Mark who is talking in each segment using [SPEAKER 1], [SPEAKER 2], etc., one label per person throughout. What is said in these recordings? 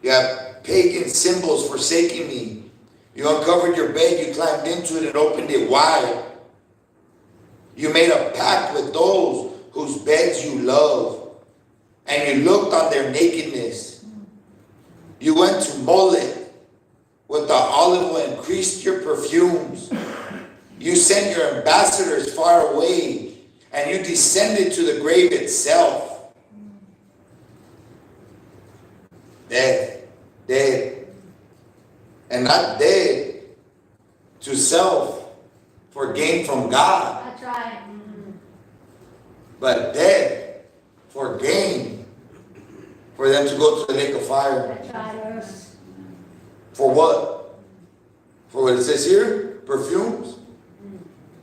[SPEAKER 1] You have pagan symbols forsaking me. You uncovered your bed, you climbed into it and opened it wide. You made a pact with those whose beds you love, and you looked on their nakedness. You went to Molech with the olive oil, increased your perfumes. You sent your ambassadors far away, and you descended to the grave itself. Dead, and not dead to self for gain from God.
[SPEAKER 2] That's right.
[SPEAKER 1] But dead for gain, for them to go to the lake of fire.
[SPEAKER 2] That's right.
[SPEAKER 1] For what? For what it says here? Perfumes?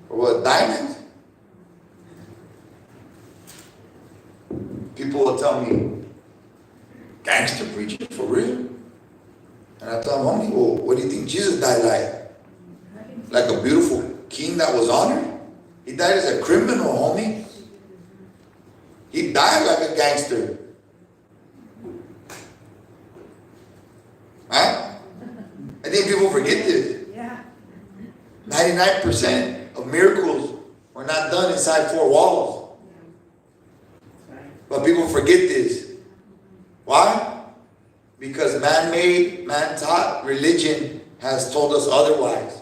[SPEAKER 1] For what? Diamonds? People will tell me, gangster preaching, for real? And I tell them, homie, well, what do you think Jesus died like? Like a beautiful king that was honored? He died as a criminal, homie. He died like a gangster. Huh? I think people forget this.
[SPEAKER 2] Yeah.
[SPEAKER 1] 99% of miracles were not done inside four walls. But people forget this. Why? Because man-made, man-taught religion has told us otherwise.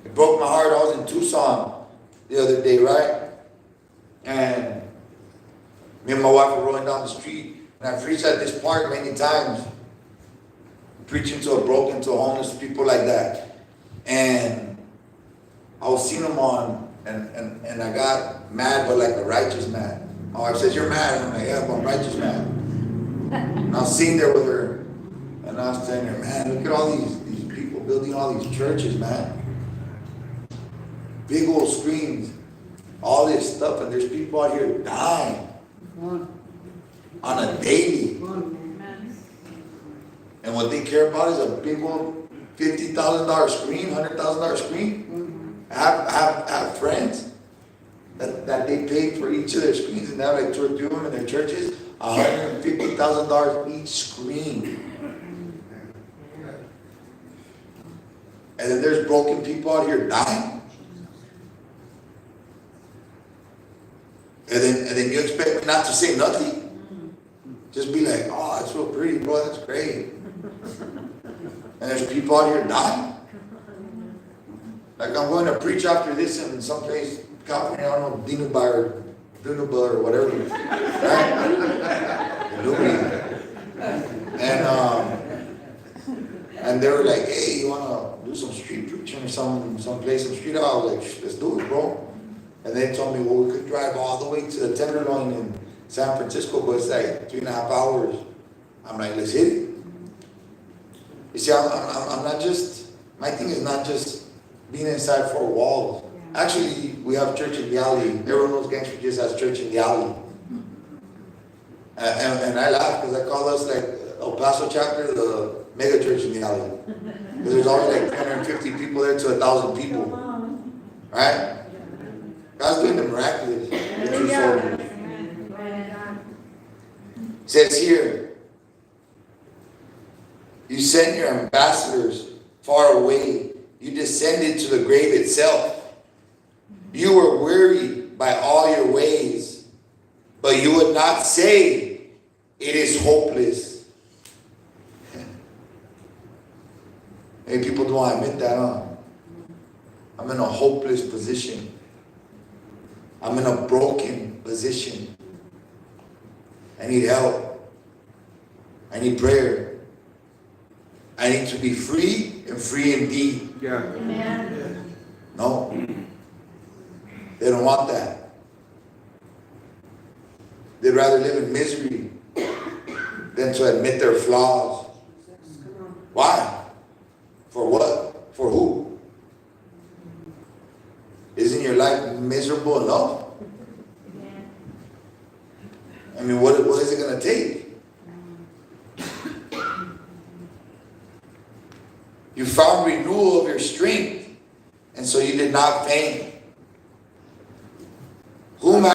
[SPEAKER 1] It broke my heart. I was in Tucson the other day, right? And me and my wife were rolling down the street, and I've preached at this park many times, preaching to a broken, to homeless people like that. And I was seeing them on, and I got mad, but like a righteous man. My wife says, "You're mad." And I'm like, "Yeah, but I'm righteous man." And I was sitting there with her, and I was telling her, "Man, look at all these people building all these churches, man. Big old screens, all this stuff, and there's people out here dying on a daily. And what they care about is a big old $50,000 screen, $100,000 screen. I have friends that they paid for each of their screens, and they have like 2 or 3 of them in their churches, $150,000 each screen. And then there's broken people out here dying. And then you expect me not to say nothing. Just be like, "Oh, that's so pretty, bro, that's great." And there's people out here dying. Like I'm going to preach after this in some place, California, I don't know, Dinuba or whatever. Right? And they were like, "Hey, you want to do some street preaching or some place in street?" I was like, "Let's do it, bro." And they told me, "Well, we could drive all the way to the Tenderloin in San Francisco, but it's like 3.5 hours." I'm like, "Let's hit it." You see, I'm not just, my thing is not just being inside 4 walls. Actually, we have church in the alley. Everyone knows Gangster just has church in the alley. And I laugh because I call us like El Paso chapter the mega church in the alley. Because there's always like 350 people there to 1,000 people. Right? God's doing the miraculous. The true soldiers. It says here, you sent your ambassadors far away. You descended to the grave itself. You were wearied by all your ways, but you would not say, "It is hopeless." Many people don't want to admit that, huh? I'm in a hopeless position. I'm in a broken position. I need help. I need prayer. I need to be free and free indeed.
[SPEAKER 3] Yeah.
[SPEAKER 2] Amen.
[SPEAKER 1] No. They don't want that. They'd rather live in misery than to admit their flaws. Why? For what? For who? Isn't your life miserable enough? I mean, what is it going to take? You found renewal of your strength, and so you did not faint. Whom